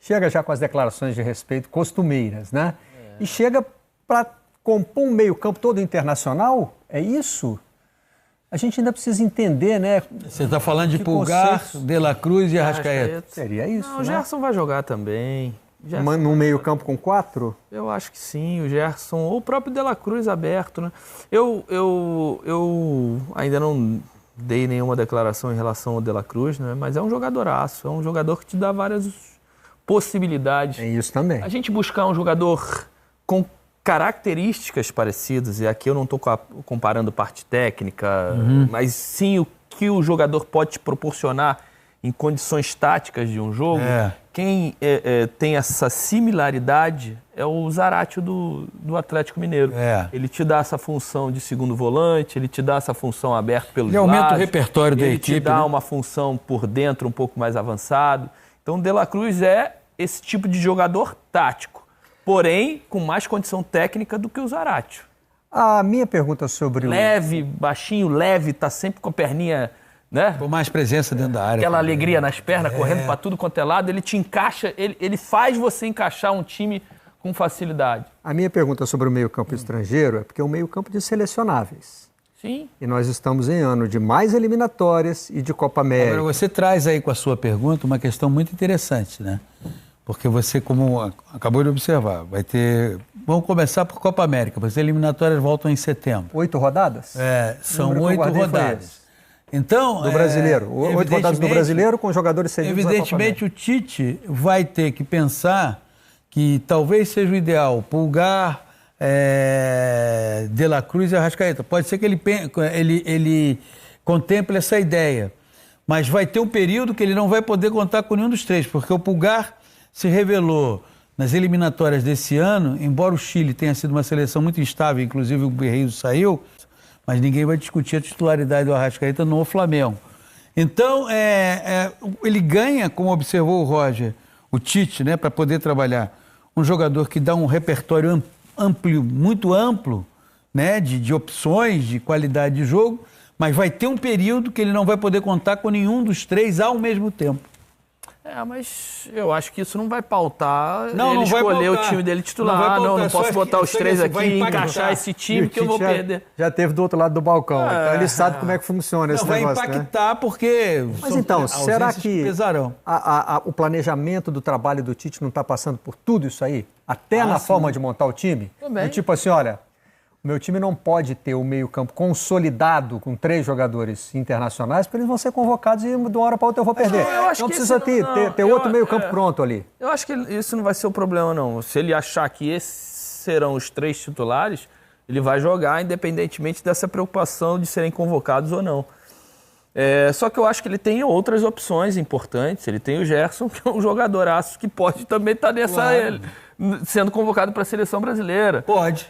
chega já com as declarações de respeito costumeiras, né? E chega para compor um meio-campo todo internacional, é isso? A gente ainda precisa entender, né? Você está falando de Pulgar, De La Cruz e Arrascaeta. Seria isso, não, né? O Gerson vai jogar também. No meio-campo com 4? Eu acho que sim, o Gerson, ou o próprio De La Cruz aberto, né? Eu ainda não dei nenhuma declaração em relação ao De La Cruz, né? Mas é um jogadoraço, é um jogador que te dá várias possibilidades. É isso também. A gente buscar um jogador com características parecidas, e aqui eu não estou comparando parte técnica, mas sim o que o jogador pode te proporcionar em condições táticas de um jogo. Quem tem essa similaridade é o Zaratio do Atlético Mineiro. Ele te dá essa função de segundo volante, ele te dá essa função aberta pelos lados. Ele aumenta o repertório da equipe. Ele te dá uma função por dentro um pouco mais avançado. Então, o De La Cruz é esse tipo de jogador tático, porém com mais condição técnica do que o Zaratio. A minha pergunta sobre leve, baixinho, leve, tá sempre com a perninha, né? Com mais presença dentro da área. Aquela alegria nas pernas, correndo para tudo quanto é lado, ele te encaixa, ele faz você encaixar um time com facilidade. A minha pergunta sobre o meio-campo estrangeiro é porque é um meio-campo de selecionáveis. Sim. E nós estamos em ano de mais eliminatórias e de Copa América. Agora, você traz aí com a sua pergunta uma questão muito interessante, né? Porque você, como acabou de observar, vai ter... Vamos começar por Copa América, porque as eliminatórias voltam em setembro. 8 rodadas? São 8 rodadas. Então, do brasileiro. 8 rodadas do brasileiro com jogadores cedidos. Evidentemente, o Tite vai ter que pensar que talvez seja o ideal Pulgar, De La Cruz e Arrascaeta. Pode ser que ele contemple essa ideia, mas vai ter um período que ele não vai poder contar com nenhum dos três, porque o Pulgar se revelou nas eliminatórias desse ano, embora o Chile tenha sido uma seleção muito instável, inclusive o Guerreiro saiu, mas ninguém vai discutir a titularidade do Arrascaeta no Flamengo. Então, ele ganha, como observou o Roger, o Tite, né, para poder trabalhar, um jogador que dá um repertório muito amplo, né, de opções, de qualidade de jogo, mas vai ter um período que ele não vai poder contar com nenhum dos três ao mesmo tempo. Mas eu acho que isso não vai pautar ele não escolher o time dele titular. Não posso botar os três aqui e encaixar esse time que eu vou perder. Já teve do outro lado do balcão, então ele sabe como é que funciona esse negócio, vai impactar, né? Porque... Mas então, será que o planejamento do trabalho do Tite não está passando por tudo isso aí? Até na forma de montar o time? Também. Tipo assim, olha... O meu time não pode ter o meio-campo consolidado com 3 jogadores internacionais, porque eles vão ser convocados e de uma hora para outra eu vou perder. Não precisa ter outro meio-campo pronto ali. Eu acho que isso não vai ser o problema, não. Se ele achar que esses serão os 3 titulares, ele vai jogar independentemente dessa preocupação de serem convocados ou não. Só que eu acho que ele tem outras opções importantes. Ele tem o Gerson, que é um jogadoraço que pode também estar sendo convocado para a seleção brasileira. Pode.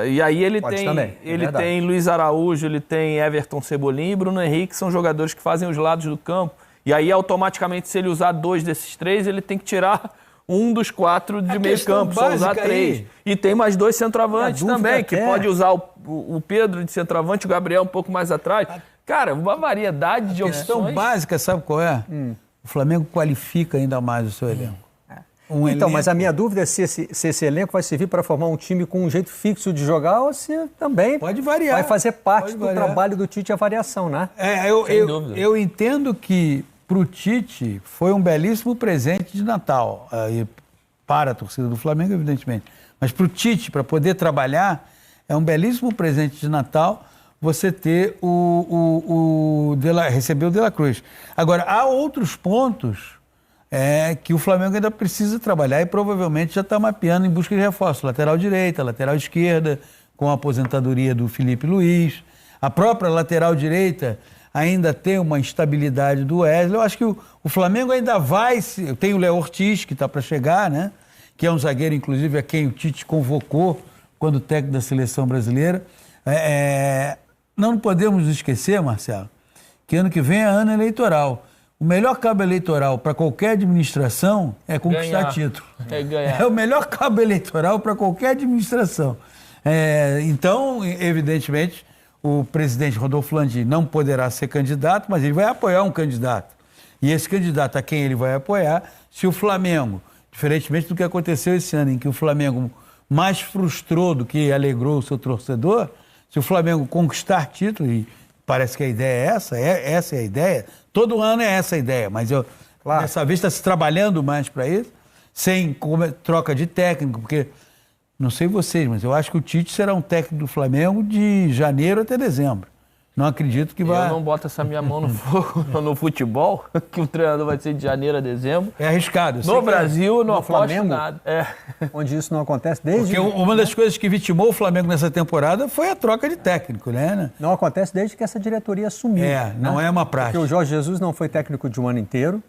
E aí ele tem Luiz Araújo, ele tem Everton Cebolinha e Bruno Henrique, que são jogadores que fazem os lados do campo. E aí, automaticamente, se ele usar 2 desses 3, ele tem que tirar um dos 4 de meio campo, só usar 3. E tem mais 2 centroavantes também, que pode usar o Pedro de centroavante, o Gabriel um pouco mais atrás. Cara, uma variedade de opções. A questão básica, sabe qual é? O Flamengo qualifica ainda mais o seu elenco. Mas a minha dúvida é se esse elenco vai servir para formar um time com um jeito fixo de jogar ou se também pode variar, vai fazer parte do trabalho do Tite a variação, né? Eu entendo que para o Tite foi um belíssimo presente de Natal, para a torcida do Flamengo, evidentemente. Mas para o Tite, para poder trabalhar, é um belíssimo presente de Natal você ter receber o De La Cruz. Agora, há outros pontos que o Flamengo ainda precisa trabalhar e provavelmente já está mapeando em busca de reforço. Lateral direita, lateral esquerda, com a aposentadoria do Felipe Luiz. A própria lateral direita ainda tem uma instabilidade do Wesley. Eu acho que o Flamengo ainda vai... Tem o Léo Ortiz, que está para chegar, né? Que é um zagueiro, inclusive, a quem o Tite convocou quando técnico da seleção brasileira. Não podemos esquecer, Marcelo, que ano que vem é ano eleitoral. O melhor cabo eleitoral para qualquer administração é conquistar título. É o melhor cabo eleitoral para qualquer administração. Então, evidentemente, o presidente Rodolfo Landim não poderá ser candidato, mas ele vai apoiar um candidato. e esse candidato a quem ele vai apoiar, se o Flamengo, diferentemente do que aconteceu esse ano, em que o Flamengo mais frustrou do que alegrou o seu torcedor, se o Flamengo conquistar título, e parece que a ideia é essa é a ideia, todo ano é essa a ideia, mas dessa vez está se trabalhando mais para isso, sem troca de técnico, porque, não sei vocês, mas eu acho que o Tite será um técnico do Flamengo de janeiro até dezembro. Não acredito que vai... Eu não boto essa minha mão no fogo no futebol, que o treinador vai ser de janeiro a dezembro. É arriscado. No Brasil, não aposto Flamengo, nada. Onde isso não acontece desde... Porque uma das coisas que vitimou o Flamengo nessa temporada foi a troca de técnico, né? Não acontece desde que essa diretoria assumiu. Não é uma prática. Porque o Jorge Jesus não foi técnico de um ano inteiro.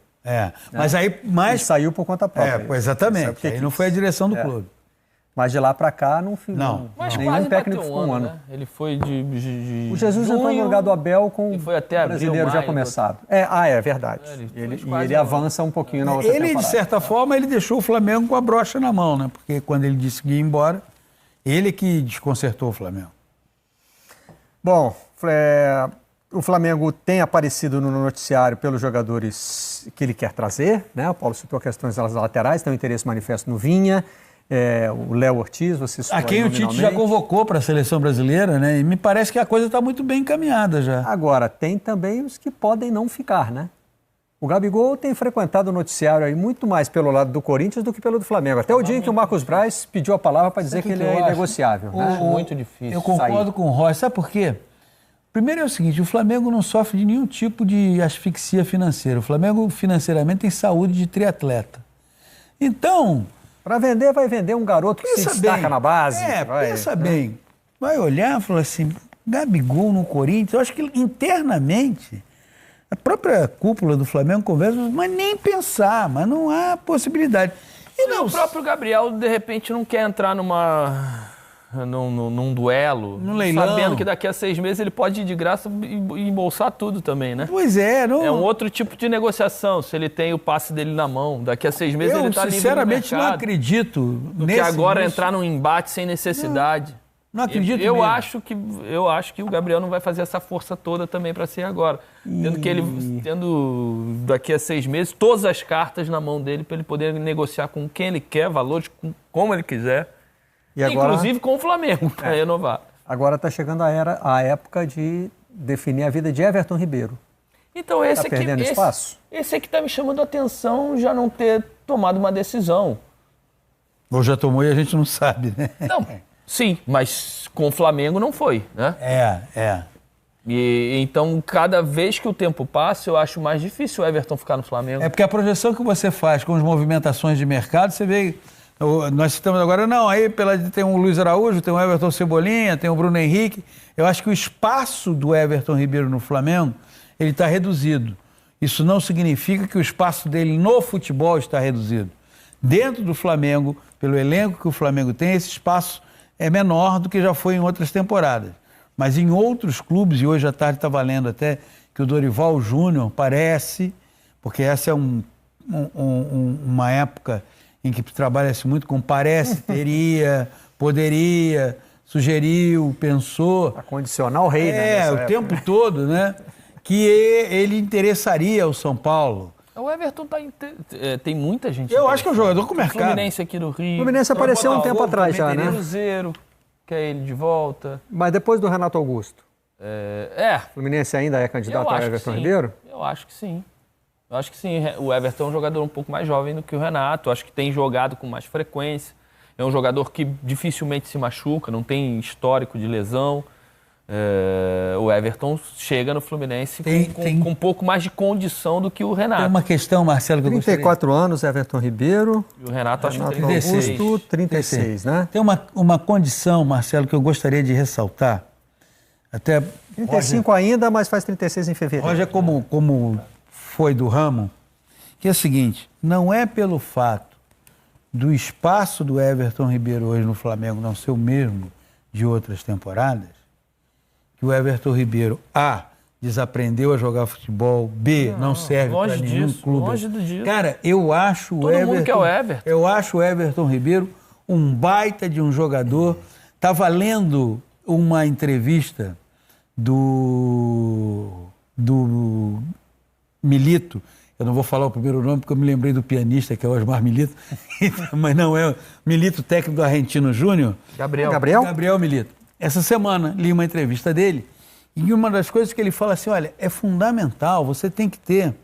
Mas aí... Ele saiu por conta própria. Exatamente. Aí não foi a direção do clube. Mas de lá para cá não Mas nenhum quase técnico bateu ficou um ano. Né? Ele foi de o Jesus entrou no lugar do Abel com e foi até o brasileiro já começado. É verdade. Ele avança um pouquinho na outra temporada. De certa forma, ele deixou o Flamengo com a brocha na mão, né? Porque quando ele disse que ia embora, ele que desconcertou o Flamengo. Bom, o Flamengo tem aparecido no noticiário pelos jogadores que ele quer trazer, né? O Paulo citou questões das laterais, tem um interesse manifesto no Vinha. O Léo Ortiz, você citou. A quem o Tite já convocou para a seleção brasileira, né? E me parece que a coisa está muito bem encaminhada já. Agora, tem também os que podem não ficar, né? O Gabigol tem frequentado o noticiário aí muito mais pelo lado do Corinthians do que pelo do Flamengo. Até o dia em que o Marcos Braz pediu a palavra para dizer que ele é inegociável. Né? Muito difícil. Eu concordo com o Roy. Sabe por quê? Primeiro é o seguinte, o Flamengo não sofre de nenhum tipo de asfixia financeira. O Flamengo financeiramente tem saúde de triatleta. Então... Para vender, vai vender um garoto que se destaca na base. Pensa bem. Vai olhar e falar assim, Gabigol no Corinthians, eu acho que internamente, a própria cúpula do Flamengo conversa, mas nem pensar, mas não há possibilidade. E não, o próprio Gabriel, de repente, não quer entrar num duelo, no leilão, sabendo que daqui a 6 meses ele pode ir de graça e embolsar tudo também, né? Pois é. Não... É um outro tipo de negociação, se ele tem o passe dele na mão. Daqui a 6 meses ele está livre no mercado. Eu sinceramente não acredito. Porque agora entrar num embate sem necessidade. Não acredito eu acho que o Gabriel não vai fazer essa força toda também para ser agora. Tendo daqui a 6 meses todas as cartas na mão dele para ele poder negociar com quem ele quer, valores como ele quiser. E agora, inclusive com o Flamengo, para renovar. Agora está chegando a época de definir a vida de Everton Ribeiro. Então esse tá perdendo espaço? Esse aqui está me chamando a atenção já não ter tomado uma decisão. Ou já tomou e a gente não sabe, né? Não, sim, mas com o Flamengo não foi, né? E então, cada vez que o tempo passa, eu acho mais difícil o Everton ficar no Flamengo. É porque a projeção que você faz com as movimentações de mercado, você vê... Nós citamos agora, tem o Luiz Araújo, tem o Everton Cebolinha, tem o Bruno Henrique. Eu acho que o espaço do Everton Ribeiro no Flamengo, ele está reduzido. Isso não significa que o espaço dele no futebol está reduzido. Dentro do Flamengo, pelo elenco que o Flamengo tem, esse espaço é menor do que já foi em outras temporadas. Mas em outros clubes, e hoje à tarde está valendo até que o Dorival Júnior parece, porque essa é uma época em que trabalha-se muito com parece, teria, poderia, sugeriu, pensou. A condicionar o rei, né? O tempo todo, né? Que ele interessaria ao São Paulo. O Everton tem muita gente. Eu acho que é um jogador com mercado. Fluminense aqui no Rio. O Fluminense apareceu um tempo atrás já, né? Cruzeiro, quer ele de volta. Mas depois do Renato Augusto. O Fluminense ainda é candidato ao Everton Ribeiro? Eu acho que sim. Eu acho que sim, o Everton é um jogador um pouco mais jovem do que o Renato, acho que tem jogado com mais frequência, é um jogador que dificilmente se machuca, não tem histórico de lesão. O Everton chega no Fluminense com um pouco mais de condição do que o Renato. Tem uma questão, Marcelo, que eu gostaria... 34 anos, Everton Ribeiro. E o Renato acho que 36. Augusto, 36, né? Tem uma condição, Marcelo, que eu gostaria de ressaltar. Até 35 ainda, mas faz 36 em fevereiro. Roger, como foi do ramo, que é o seguinte, não é pelo fato do espaço do Everton Ribeiro hoje no Flamengo não ser o mesmo de outras temporadas, que o Everton Ribeiro, A, desaprendeu a jogar futebol, B, não serve para nenhum clube. Longe disso. Cara, eu acho Todo mundo quer o Everton. Eu acho o Everton Ribeiro um baita de um jogador. Estava lendo uma entrevista do Milito, Eu não vou falar o primeiro nome porque eu me lembrei do pianista, que é o Osmar Milito, mas não é o Milito, técnico do Argentino Júnior. Gabriel Milito. Essa semana li uma entrevista dele e uma das coisas que ele fala assim, olha, é fundamental, você tem que ter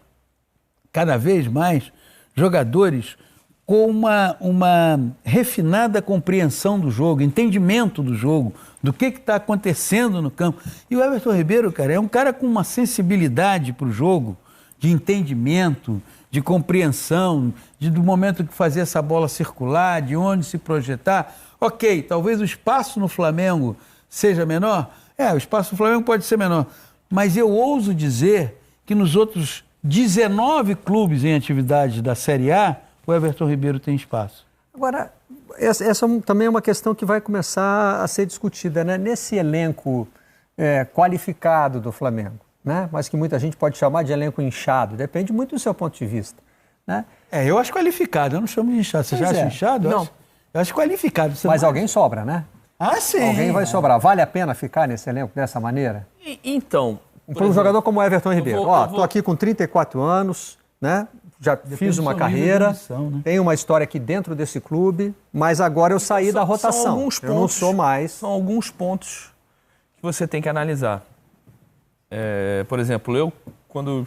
cada vez mais jogadores com uma refinada compreensão do jogo, entendimento do jogo, do que está acontecendo no campo. E o Everton Ribeiro, cara, é um cara com uma sensibilidade para o jogo, de entendimento, de compreensão, do momento que fazer essa bola circular, de onde se projetar. Ok, talvez o espaço no Flamengo seja menor. O espaço no Flamengo pode ser menor. Mas eu ouso dizer que nos outros 19 clubes em atividade da Série A, o Everton Ribeiro tem espaço. Agora, essa também é uma questão que vai começar a ser discutida, né? Nesse elenco qualificado do Flamengo, né? Mas que muita gente pode chamar de elenco inchado, depende muito do seu ponto de vista, né? Eu acho qualificado, eu não chamo de inchado. Você já acha inchado? Não. Eu acho qualificado. Mas alguém sobra, né? Ah, sim. Alguém vai sobrar. Vale a pena ficar nesse elenco dessa maneira? Então... Para um jogador como o Everton Ribeiro. Estou aqui com 34 anos, né? Já fiz uma carreira, né? Tenho uma história aqui dentro desse clube, mas agora eu saí da rotação. Eu não sou mais. São alguns pontos que você tem que analisar. Por exemplo, eu, quando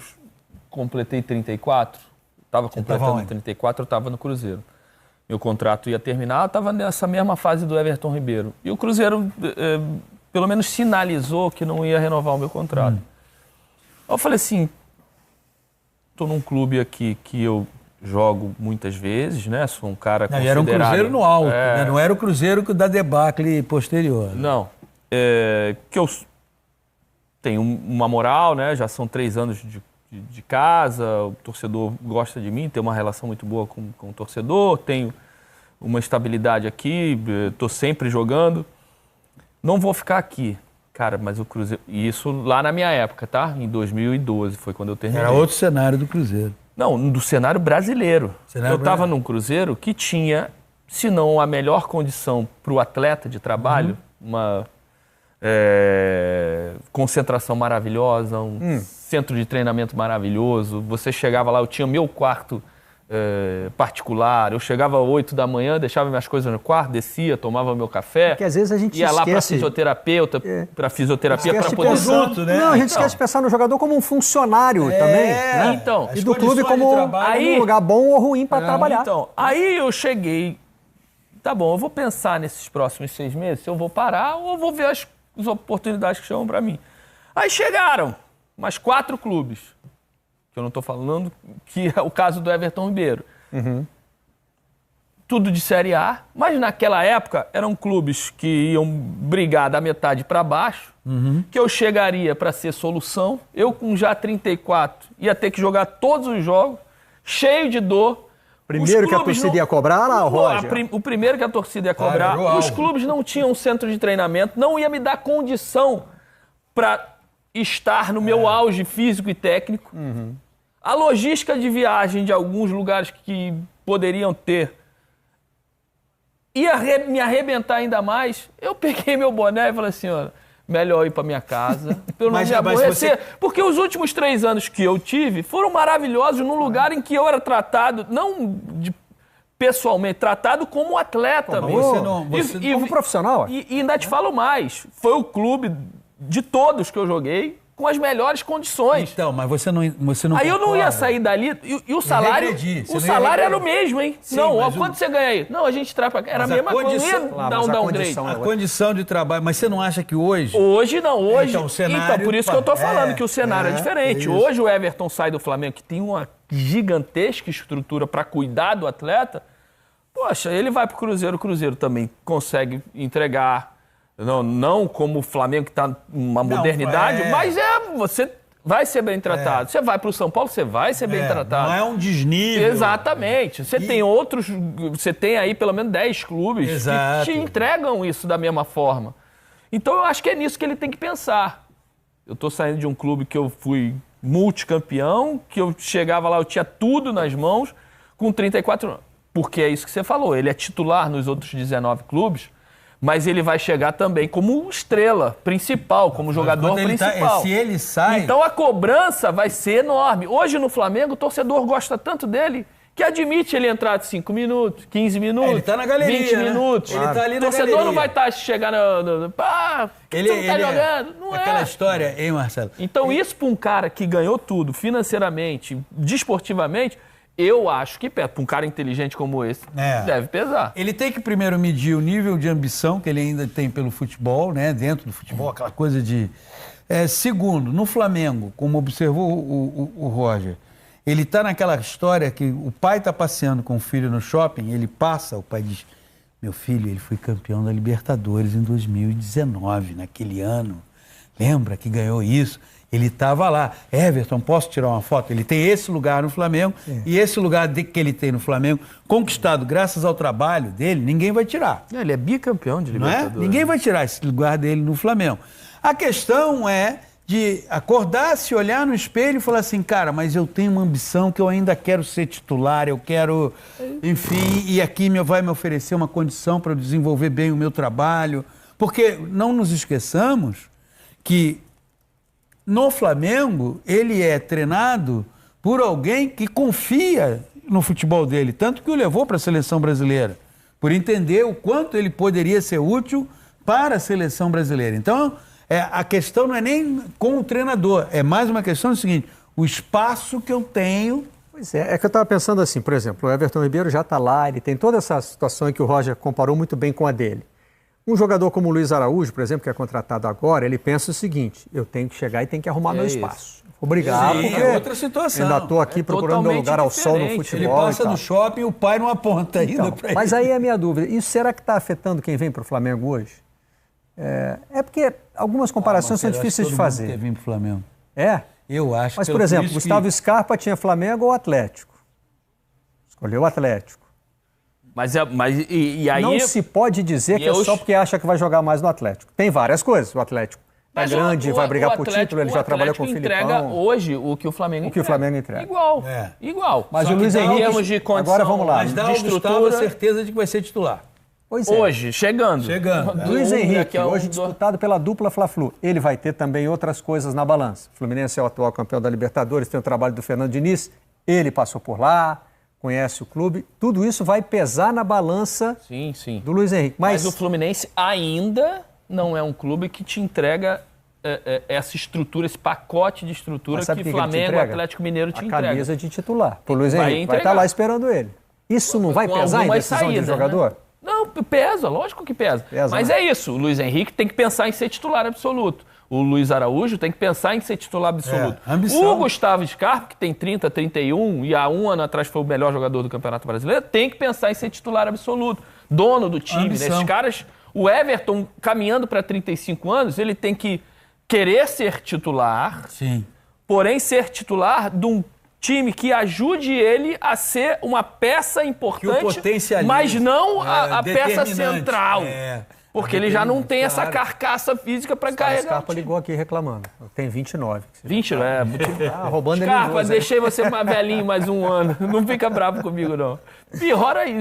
completei 34, estava completando 34, eu estava no Cruzeiro. Meu contrato ia terminar, eu estava nessa mesma fase do Everton Ribeiro. E o Cruzeiro, pelo menos, sinalizou que não ia renovar o meu contrato. Eu falei assim, estou num clube aqui que eu jogo muitas vezes, né? Sou um cara considerado... Era um Cruzeiro no alto, né? Não era o Cruzeiro da debacle posterior. Não. Que eu tenho uma moral, né? Já são 3 anos de casa, o torcedor gosta de mim, tem uma relação muito boa com o torcedor, tenho uma estabilidade aqui, estou sempre jogando. Não vou ficar aqui. Cara, mas o Cruzeiro... E isso lá na minha época, tá? Em 2012, foi quando eu terminei. Era outro cenário do Cruzeiro. Não, do cenário brasileiro. Eu estava num Cruzeiro que tinha, se não a melhor condição para o atleta de trabalho, uma concentração maravilhosa, centro de treinamento maravilhoso. Você chegava lá, eu tinha meu quarto particular, eu chegava às 8 da manhã, deixava minhas coisas no quarto, descia, tomava meu café. Porque às vezes a gente ia lá para fisioterapeuta, para fisioterapia, para poder... Conjunto, né? Não, a gente esquece de pensar no jogador como um funcionário também, né? Então, e do clube como um lugar bom ou ruim para trabalhar. Então, aí eu cheguei, tá bom, eu vou pensar nesses próximos 6 meses, se eu vou parar ou eu vou ver as oportunidades que chamam para mim. Aí chegaram mais 4 clubes, que eu não estou falando, que é o caso do Everton Ribeiro. Tudo de Série A, mas naquela época eram clubes que iam brigar da metade para baixo, que eu chegaria para ser solução. Eu com já 34 ia ter que jogar todos os jogos, cheio de dor. Primeiro que a torcida ia cobrar, Roger? O primeiro que a torcida ia cobrar. Os clubes não tinham centro de treinamento, não ia me dar condição para estar no meu auge físico e técnico. A logística de viagem de alguns lugares que poderiam ter ia me arrebentar ainda mais. Eu peguei meu boné e falei assim, olha, melhor ir para minha casa, pelo não me aborrecer. Porque os últimos 3 anos que eu tive foram maravilhosos num lugar em que eu era tratado, não pessoalmente, tratado como atleta mesmo. Como profissional. E ainda te falo mais, foi o clube de todos que eu joguei com as melhores condições. Então, mas você não Aí eu não ia sair dali e o salário... O salário era o mesmo, hein? Sim, não, quanto você ganha aí? Não, a gente traz pra cá. Era a mesma coisa, não ia dar um downgrade. A condição de trabalho, mas você não acha que hoje... Hoje não, hoje... Então, o cenário... Então, por isso que eu tô falando que o cenário é diferente. Hoje o Everton sai do Flamengo, que tem uma gigantesca estrutura para cuidar do atleta. Poxa, ele vai pro Cruzeiro, o Cruzeiro também consegue entregar... Não como o Flamengo, que está uma modernidade, mas você vai ser bem tratado. Você vai para o São Paulo, você vai ser bem tratado. Não é um desnível. Exatamente. Você tem outros, você tem aí pelo menos 10 clubes que te entregam isso da mesma forma. Então eu acho que é nisso que ele tem que pensar. Eu estou saindo de um clube que eu fui multicampeão, que eu chegava lá, eu tinha tudo nas mãos, com 34 anos. Porque é isso que você falou, ele é titular nos outros 19 clubes, mas ele vai chegar também como estrela principal, como jogador principal. Se ele sai... Então a cobrança vai ser enorme. Hoje no Flamengo, o torcedor gosta tanto dele que admite ele entrar de 5 minutos, 15 minutos, ele tá na galeria, 20 minutos. Ele tá ali na o torcedor galeria. não vai estar chegar você não tá jogando. Não aquela é. história, hein, Marcelo? Então isso para um cara que ganhou tudo financeiramente, desportivamente, eu acho que pesa. Para um cara inteligente como esse, deve pesar. Ele tem que primeiro medir o nível de ambição que ele ainda tem pelo futebol, né? Dentro do futebol, aquela coisa de... Segundo, no Flamengo, como observou o Roger, ele está naquela história que o pai está passeando com o filho no shopping, ele passa, o pai diz, meu filho, ele foi campeão da Libertadores em 2019, naquele ano. Lembra que ganhou isso? Ele estava lá. Everton, posso tirar uma foto? Ele tem esse lugar no Flamengo e esse lugar que ele tem no Flamengo, conquistado graças ao trabalho dele, ninguém vai tirar. Ele é bicampeão de Libertadores. Ninguém vai tirar esse lugar dele no Flamengo. A questão é de acordar, se olhar no espelho e falar assim, cara, mas eu tenho uma ambição que eu ainda quero ser titular, eu quero, enfim, e aqui vai me oferecer uma condição para eu desenvolver bem o meu trabalho. Porque não nos esqueçamos que no Flamengo ele é treinado por alguém que confia no futebol dele, tanto que o levou para a seleção brasileira, por entender o quanto ele poderia ser útil para a seleção brasileira. Então, a questão não é nem com o treinador, é mais uma questão do seguinte, o espaço que eu tenho... Pois é que eu estava pensando assim, por exemplo, o Everton Ribeiro já está lá, ele tem toda essa situação que o Roger comparou muito bem com a dele. Um jogador como o Luiz Araújo, por exemplo, que é contratado agora, ele pensa o seguinte, eu tenho que chegar e tenho que arrumar meu espaço. Vou brigar, porque é outra situação. Ainda estou aqui procurando meu lugar ao sol no futebol. Ele passa no shopping e o pai não aponta ainda para ele. Mas aí é a minha dúvida, isso será que está afetando quem vem para o Flamengo hoje? É porque algumas comparações são difíceis de fazer. Quer vir para o Flamengo. É? Eu acho. Mas, por exemplo, Gustavo Scarpa tinha Flamengo ou Atlético? Escolheu o Atlético. Mas aí... Não se pode dizer que é só porque acha que vai jogar mais no Atlético. Tem várias coisas. O Atlético é grande, vai brigar por título, ele já trabalhou com o Filipão. Entrega hoje o que o Flamengo entrega. O que o Flamengo entrega. Igual. Mas o Luiz Henrique, de condição, agora vamos lá. Mas dá ao Gustavo a certeza de que vai ser titular. Pois é. Hoje, chegando. Luiz Henrique, hoje disputado pela dupla Fla-Flu. Ele vai ter também outras coisas na balança. O Fluminense é o atual campeão da Libertadores, tem o trabalho do Fernando Diniz, ele passou por lá, conhece o clube. Tudo isso vai pesar na balança do Luiz Henrique. Mas o Fluminense ainda não é um clube que te entrega essa estrutura, esse pacote de estrutura que Flamengo, Atlético Mineiro te entrega. A camisa de titular. O Luiz Henrique vai estar lá esperando ele. Isso não vai pesar em decisão de jogador? Né? Não, pesa, lógico que pesa. Mas é isso, o Luiz Henrique tem que pensar em ser titular absoluto. O Luiz Araújo tem que pensar em ser titular absoluto. O Gustavo Scarpa, que tem 30, 31 e há um ano atrás foi o melhor jogador do Campeonato Brasileiro, tem que pensar em ser titular absoluto. Dono do time, né? Esses caras, o Everton caminhando para 35 anos, ele tem que querer ser titular, porém ser titular de um time que ajude ele a ser uma peça importante, mas não a peça central. Porque ele já não tem essa carcaça física para carregar. O Scarpa ligou aqui reclamando. Tem 29. 20, roubando ele. Scarpa, deixei você mais velhinho mais um ano. Não fica bravo comigo, não.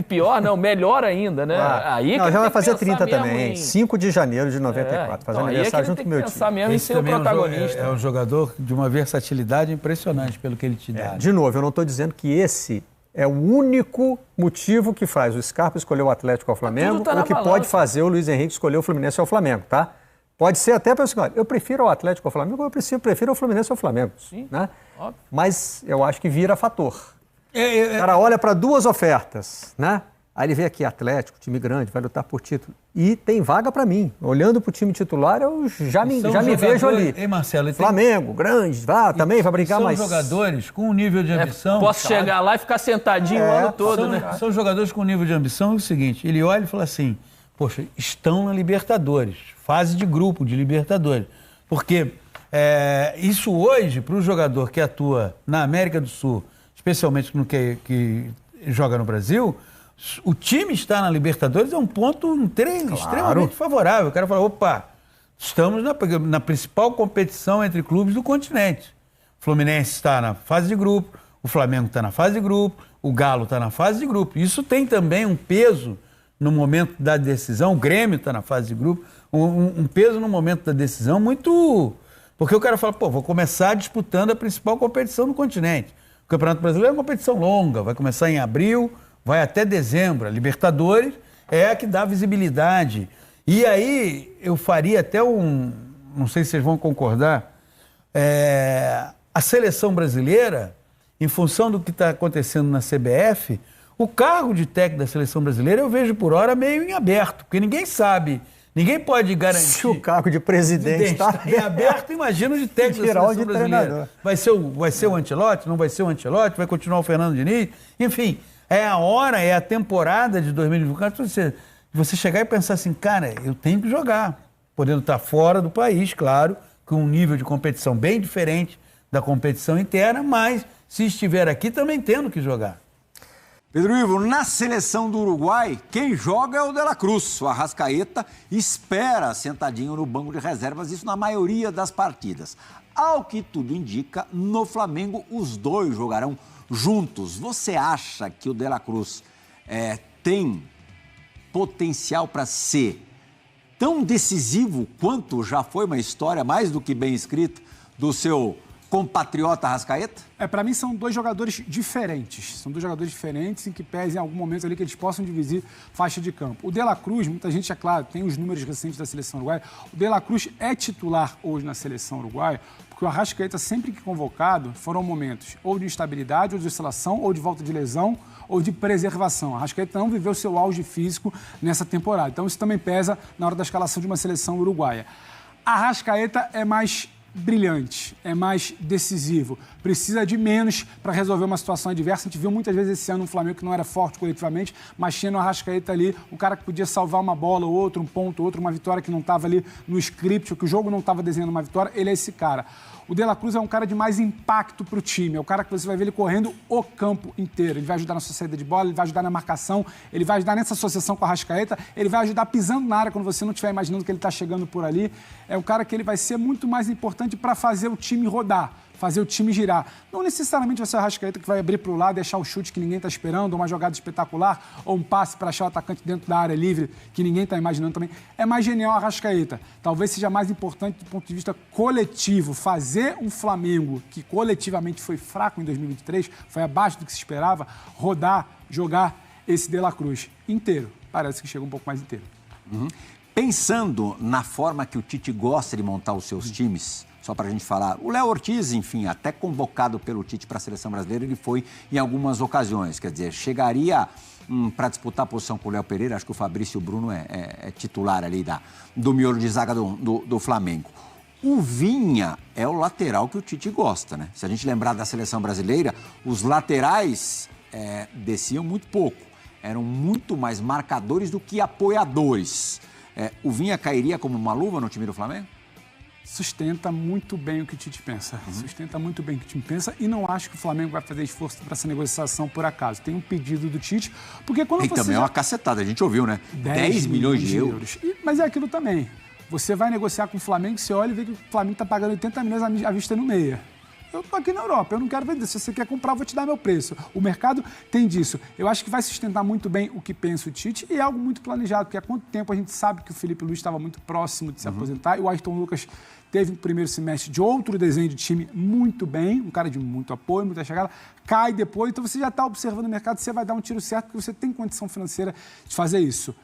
Pior não, melhor ainda, né? Aí já vai fazer 30 também. 5 de janeiro de 94. Faz aniversário junto com o meu time. Pensar mesmo em ser o protagonista. É um jogador de uma versatilidade impressionante pelo que ele te dá. De novo, eu não estou dizendo que esse é o único motivo que faz o Scarpa escolher o Atlético ao Flamengo, ou que pode fazer o Luiz Henrique escolher o Fluminense ao Flamengo, tá? Pode ser até para o eu prefiro o Atlético ao Flamengo, ou eu prefiro o Fluminense ao Flamengo. Sim, né? Mas eu acho que vira fator. O cara olha para duas ofertas, né? Aí ele vê aqui Atlético, time grande, vai lutar por título. E tem vaga para mim. Olhando para o time titular, eu já me vejo ali. Hein, Marcelo? Flamengo, grande, também vai brigar mais. São jogadores com um nível de ambição... Posso chegar lá e ficar sentadinho o ano todo, né? São jogadores com um nível de ambição, é o seguinte, ele olha e fala assim, poxa, estão na Libertadores, fase de grupo de Libertadores. Porque isso hoje, para o jogador que atua na América do Sul, especialmente no que joga no Brasil... O time estar na Libertadores é um ponto extremamente favorável. O cara fala, opa, estamos na principal competição entre clubes do continente. O Fluminense está na fase de grupo, o Flamengo está na fase de grupo, o Galo está na fase de grupo. Isso tem também um peso no momento da decisão, o Grêmio está na fase de grupo, um peso no momento da decisão muito... Porque o cara fala, pô, vou começar disputando a principal competição no continente. O Campeonato Brasileiro é uma competição longa, vai começar em abril, vai até dezembro. A Libertadores é a que dá visibilidade. E aí eu faria até não sei se vocês vão concordar, a seleção brasileira, em função do que está acontecendo na CBF, o cargo de técnico da seleção brasileira eu vejo por hora meio em aberto, porque ninguém sabe, ninguém pode garantir. Se o cargo de presidente está em aberto, imagina o de técnico da seleção brasileira. Vai ser o Ancelotti? Não vai ser o Ancelotti? Vai continuar o Fernando Diniz? Enfim, é a hora, é a temporada de 2024 você chegar e pensar assim, cara, eu tenho que jogar, podendo estar fora do país, claro, com um nível de competição bem diferente da competição interna, mas se estiver aqui também tendo que jogar. Pedro Ivo, na seleção do Uruguai, quem joga é o De La Cruz. O Arrascaeta espera sentadinho no banco de reservas, isso na maioria das partidas. Ao que tudo indica, no Flamengo os dois jogarão juntos. Você acha que o De La Cruz tem potencial para ser tão decisivo quanto já foi uma história mais do que bem escrita do seu compatriota Arrascaeta? Para mim são dois jogadores diferentes. São dois jogadores diferentes em que pese em algum momento ali que eles possam dividir faixa de campo. O De La Cruz, muita gente, é claro, tem os números recentes da seleção uruguaia. O De La Cruz é titular hoje na seleção uruguaia, porque o Arrascaeta, sempre que convocado, foram momentos ou de instabilidade, ou de oscilação, ou de volta de lesão, ou de preservação. O Arrascaeta não viveu seu auge físico nessa temporada. Então isso também pesa na hora da escalação de uma seleção uruguaia. Arrascaeta é mais brilhante, é mais decisivo, precisa de menos para resolver uma situação adversa. A gente viu muitas vezes esse ano um Flamengo que não era forte coletivamente, mas tinha no Arrascaeta ali o cara que podia salvar uma bola ou outro, um ponto ou outro, uma vitória que não estava ali no script, ou que o jogo não estava desenhando uma vitória. Ele é esse cara. O De La Cruz é um cara de mais impacto para o time, é o cara que você vai ver ele correndo o campo inteiro. Ele vai ajudar na sua saída de bola, ele vai ajudar na marcação, ele vai ajudar nessa associação com a Arrascaeta, ele vai ajudar pisando na área quando você não estiver imaginando que ele está chegando por ali. É um cara que ele vai ser muito mais importante para fazer o time rodar, fazer o time girar. Não necessariamente vai ser o Arrascaeta que vai abrir para o lado, deixar o chute que ninguém está esperando, ou uma jogada espetacular, ou um passe para achar o atacante dentro da área livre que ninguém está imaginando também. É mais genial o Arrascaeta. Talvez seja mais importante do ponto de vista coletivo, fazer um Flamengo que coletivamente foi fraco em 2023, foi abaixo do que se esperava, rodar, jogar esse De La Cruz inteiro. Parece que chega um pouco mais inteiro. Uhum. Pensando na forma que o Tite gosta de montar os seus times, só para a gente falar, o Léo Ortiz, enfim, até convocado pelo Tite para a seleção brasileira, ele foi em algumas ocasiões, quer dizer, chegaria para disputar a posição com o Léo Pereira, acho que o Fabrício Bruno é titular ali do miolo de zaga do Flamengo. O Vinha é o lateral que o Tite gosta, né? Se a gente lembrar da seleção brasileira, os laterais desciam muito pouco, eram muito mais marcadores do que apoiadores. O Vinha cairia como uma luva no time do Flamengo? Sustenta muito bem o que o Tite pensa. Sustenta muito bem o que o time pensa e não acho que o Flamengo vai fazer esforço para essa negociação por acaso. Tem um pedido do Tite, porque quando você... E também é uma cacetada, a gente ouviu, né? 10 milhões de euros. Mas é aquilo também. Você vai negociar com o Flamengo, você olha e vê que o Flamengo está pagando 80 milhões à vista no meia. Eu estou aqui na Europa, eu não quero vender. Se você quer comprar, eu vou te dar meu preço. O mercado tem disso. Eu acho que vai sustentar muito bem o que pensa o Tite e é algo muito planejado, porque há quanto tempo a gente sabe que o Felipe Luiz estava muito próximo de se aposentar e o Ayrton Lucas teve um primeiro semestre de outro desenho de time muito bem, um cara de muito apoio, muita chegada, cai depois, então você já está observando o mercado, você vai dar um tiro certo porque você tem condição financeira de fazer isso.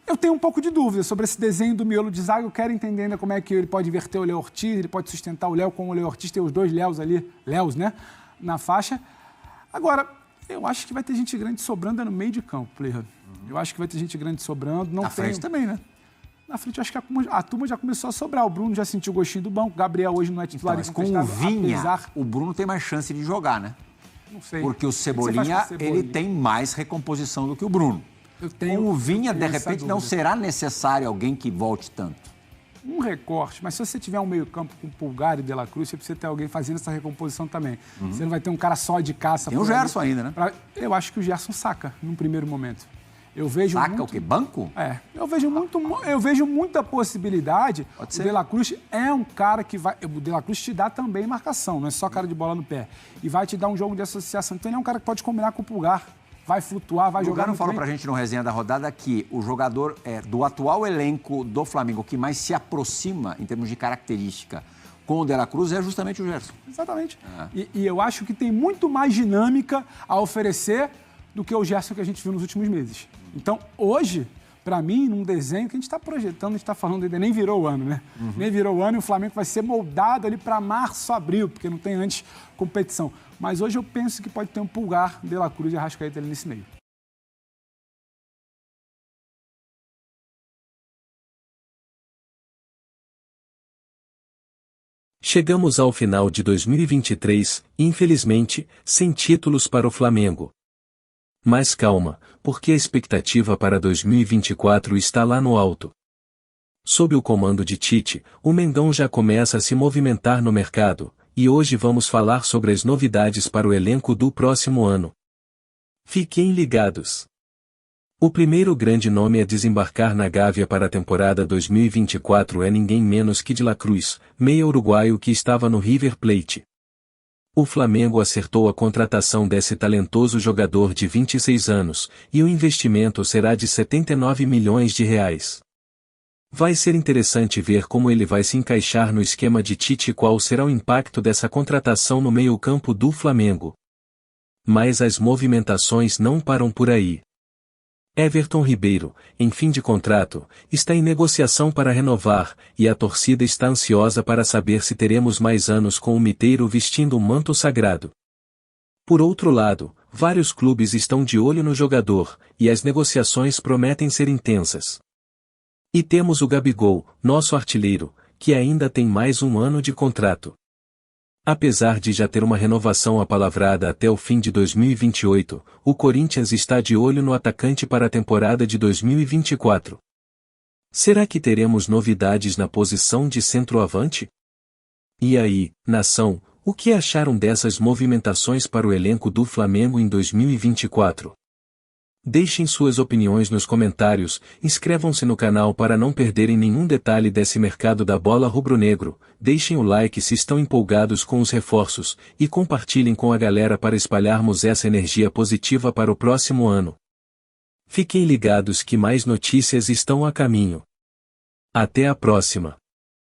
Eu tenho um pouco de dúvida sobre esse desenho do miolo de zaga. Eu quero entender ainda como é que ele pode inverter o Léo Ortiz, ele pode sustentar o Léo com o Léo Ortiz, tem os dois Léos ali, Léos, né, na faixa. Agora, eu acho que vai ter gente grande sobrando no meio de campo, Plirra. Eu acho que vai ter gente grande sobrando. Não na frente também, né? Na frente, eu acho que a turma já começou a sobrar. O Bruno já sentiu o gostinho do banco, o Gabriel hoje não é titular. Então, mas com o Vinha, o Bruno tem mais chance de jogar, né? Não sei. Porque o Cebolinha, ele tem mais recomposição do que o Bruno. Com o Vinha, de repente, não será necessário alguém que volte tanto. Um recorte, mas se você tiver um meio-campo com Pulgar e De La Cruz, você precisa ter alguém fazendo essa recomposição também. Você não vai ter um cara só de caça. Tem o Gerson ainda, né? Eu acho que o Gerson saca num primeiro momento. Eu vejo saca muito... o quê? Banco? Eu vejo muita possibilidade. Pode ser. O De La Cruz é um cara que vai... O De La Cruz te dá também marcação, não é só cara de bola no pé. E vai te dar um jogo de associação. Então ele é um cara que pode combinar com o Pulgar. vai flutuar, vai O jogar Lugano muito falou bem. pra gente no resenha da rodada que o jogador do atual elenco do Flamengo que mais se aproxima em termos de característica com o De La Cruz é justamente o Gerson. Exatamente. E eu acho que tem muito mais dinâmica a oferecer do que o Gerson que a gente viu nos últimos meses. Então, hoje, para mim, num desenho que a gente está projetando, a gente está falando ainda, nem virou o ano, né? Nem virou o ano e o Flamengo vai ser moldado ali para março, abril, porque não tem antes competição. Mas hoje eu penso que pode ter um Pulgar, De La Cruz e Arrascaeta ali nesse meio. Chegamos ao final de 2023, infelizmente, sem títulos para o Flamengo. Mas calma, porque a expectativa para 2024 está lá no alto. Sob o comando de Tite, o Mengão já começa a se movimentar no mercado, e hoje vamos falar sobre as novidades para o elenco do próximo ano. Fiquem ligados! O primeiro grande nome a desembarcar na Gávea para a temporada 2024 é ninguém menos que De La Cruz, meia uruguaio que estava no River Plate. O Flamengo acertou a contratação desse talentoso jogador de 26 anos, e o investimento será de 79 milhões de reais. Vai ser interessante ver como ele vai se encaixar no esquema de Tite e qual será o impacto dessa contratação no meio-campo do Flamengo. Mas as movimentações não param por aí. Everton Ribeiro, em fim de contrato, está em negociação para renovar, e a torcida está ansiosa para saber se teremos mais anos com o Miteiro vestindo o manto sagrado. Por outro lado, vários clubes estão de olho no jogador, e as negociações prometem ser intensas. E temos o Gabigol, nosso artilheiro, que ainda tem mais um ano de contrato. Apesar de já ter uma renovação apalavrada até o fim de 2028, o Corinthians está de olho no atacante para a temporada de 2024. Será que teremos novidades na posição de centroavante? E aí, nação, o que acharam dessas movimentações para o elenco do Flamengo em 2024? Deixem suas opiniões nos comentários, inscrevam-se no canal para não perderem nenhum detalhe desse mercado da bola rubro-negro, deixem o like se estão empolgados com os reforços, e compartilhem com a galera para espalharmos essa energia positiva para o próximo ano. Fiquem ligados que mais notícias estão a caminho. Até a próxima!